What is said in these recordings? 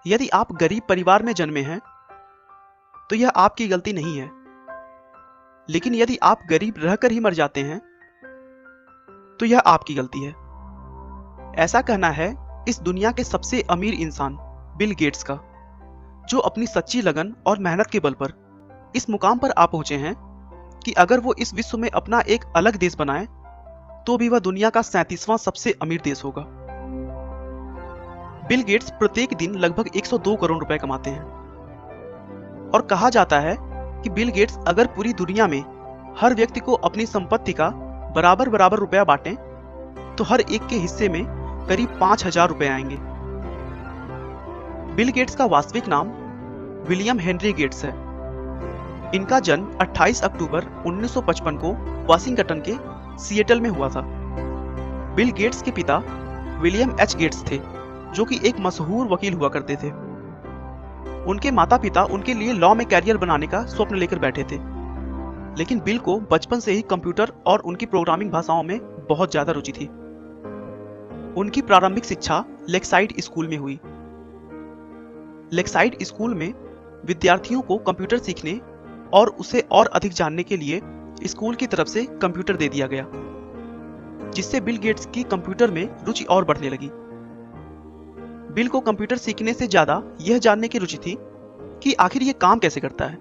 यदि आप गरीब परिवार में जन्मे हैं तो यह आपकी गलती नहीं है, लेकिन यदि आप गरीब रहकर ही मर जाते हैं तो यह आपकी गलती है। ऐसा कहना है इस दुनिया के सबसे अमीर इंसान बिल गेट्स का, जो अपनी सच्ची लगन और मेहनत के बल पर इस मुकाम पर आ पहुंचे हैं कि अगर वो इस विश्व में अपना एक अलग देश बनाए तो भी वह दुनिया का 37वां सबसे अमीर देश होगा। बिल गेट्स प्रत्येक दिन लगभग 102 करोड़ रुपए कमाते हैं और कहा जाता है कि बिल गेट्स अगर पूरी दुनिया में हर व्यक्ति को अपनी संपत्ति का बराबर बराबर रुपया बांटें तो हर एक के हिस्से में करीब 5,000 रुपए आएंगे। बिल गेट्स का वास्तविक नाम विलियम हेनरी गेट्स है। इनका जन्म 28 अक्टूबर 1955 को वाशिंगटन के सिएटल में हुआ था। बिल गेट्स के पिता विलियम एच गेट्स थे, जो कि एक मशहूर वकील हुआ करते थे। उनके माता पिता उनके लिए लॉ में कैरियर बनाने का स्वप्न लेकर बैठे थे, लेकिन बिल को बचपन से ही कंप्यूटर और उनकी प्रोग्रामिंग भाषाओं में बहुत ज्यादा रुचि थी। उनकी प्रारंभिक शिक्षा लेक्साइड स्कूल में हुई। लेक्साइड स्कूल में विद्यार्थियों को कंप्यूटर सीखने और उसे और अधिक जानने के लिए स्कूल की तरफ से कंप्यूटर दे दिया गया, जिससे बिल गेट्स की कंप्यूटर में रुचि और बढ़ने लगी। बिल को कंप्यूटर सीखने से ज्यादा यह जानने की रुचि थी कि आखिर यह काम कैसे करता है।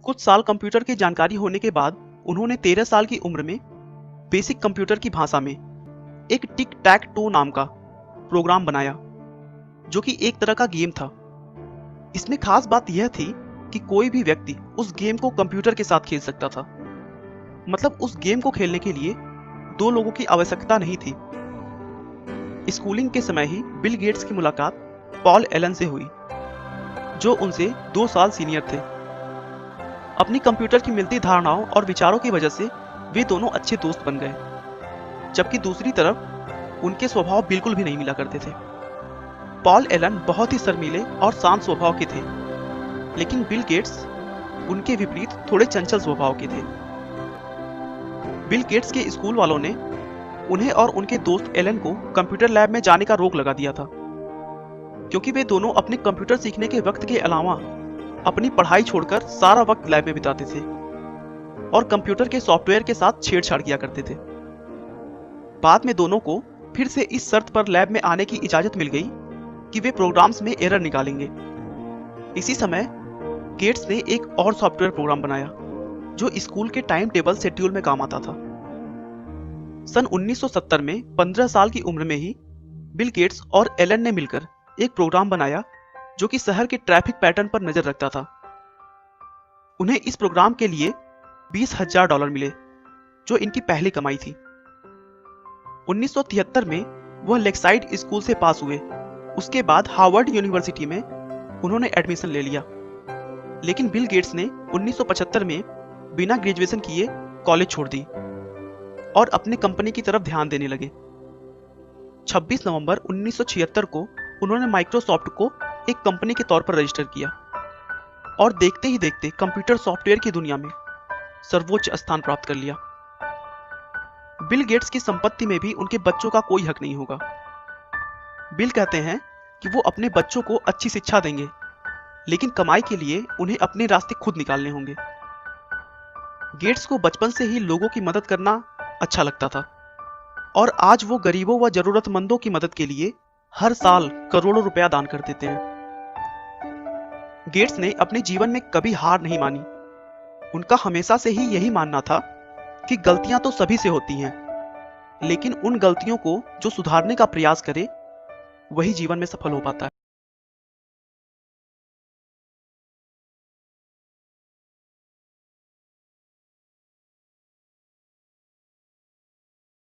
कुछ साल कंप्यूटर की जानकारी होने के बाद उन्होंने 13 साल की उम्र में बेसिक कंप्यूटर की भाषा में एक टिक टैक टो नाम का प्रोग्राम बनाया, जो कि एक तरह का गेम था। इसमें खास बात यह थी कि कोई भी व्यक्ति उस गेम को कंप्यूटर के साथ खेल सकता था। मतलब उस गेम को खेलने के लिए 2 लोगों की आवश्यकता नहीं थी। स्कूलिंग के समय ही बिल गेट्स की मुलाकात पॉल एलन से हुई, जो उनसे 2 साल सीनियर थे। अपनी कंप्यूटर की मिलती धारणाओं और विचारों की वजह से वे दोनों अच्छे दोस्त बन गए, जबकि दूसरी तरफ उनके स्वभाव बिल्कुल भी नहीं मिला करते थे। पॉल एलन बहुत ही शर्मीले और शांत स्वभाव के थे, लेकिन बिल गेट्स उनके विपरीत थोड़े चंचल स्वभाव के थे। बिल गेट्स के स्कूल वालों ने उन्हें और उनके दोस्त एलन को कंप्यूटर लैब में जाने का रोक लगा दिया था, क्योंकि वे दोनों अपने कंप्यूटर सीखने के वक्त के अलावा अपनी पढ़ाई छोड़कर सारा वक्त लैब में बिताते थे और कंप्यूटर के सॉफ्टवेयर के साथ छेड़छाड़ किया करते थे। बाद में दोनों को फिर से इस शर्त पर लैब में आने की इजाजत मिल गई कि वे प्रोग्राम्स में एरर निकालेंगे। इसी समय गेट्स ने एक और सॉफ्टवेयर प्रोग्राम बनाया जो स्कूल के टाइम टेबल शेड्यूल में काम आता था। सन 1970 में 15 साल की उम्र में ही बिल गेट्स और एलन ने मिलकर एक प्रोग्राम बनाया जो कि शहर के ट्रैफिक पैटर्न पर नजर रखता था। उन्हें इस प्रोग्राम के लिए $20,000 मिले, जो इनकी पहली कमाई थी। 1973 में वह लेक्साइड स्कूल से पास हुए। उसके बाद हार्वर्ड यूनिवर्सिटी में उन्होंने एडमिशन ले लिया, लेकिन बिल गेट्स ने 1975 में बिना ग्रेजुएशन किए कॉलेज छोड़ दी और अपनी कंपनी की तरफ ध्यान देने लगे। 26 नवंबर 1976 को उन्होंने माइक्रोसॉफ्ट को एक कंपनी के तौर पर रजिस्टर किया और देखते ही देखते कंप्यूटर सॉफ्टवेयर की दुनिया में सर्वोच्च स्थान प्राप्त कर लिया। बिल गेट्स की संपत्ति में भी उनके बच्चों का कोई हक नहीं होगा। बिल कहते हैं कि वो अपने बच्चों को अच्छी शिक्षा देंगे, लेकिन कमाई के लिए उन्हें अपने रास्ते खुद निकालने होंगे। गेट्स को बचपन से ही लोगों की मदद करना अच्छा लगता था और आज वो गरीबों व जरूरतमंदों की मदद के लिए हर साल करोड़ों रुपया दान कर देते हैं। गेट्स ने अपने जीवन में कभी हार नहीं मानी। उनका हमेशा से ही यही मानना था कि गलतियां तो सभी से होती हैं, लेकिन उन गलतियों को जो सुधारने का प्रयास करे वही जीवन में सफल हो पाता है।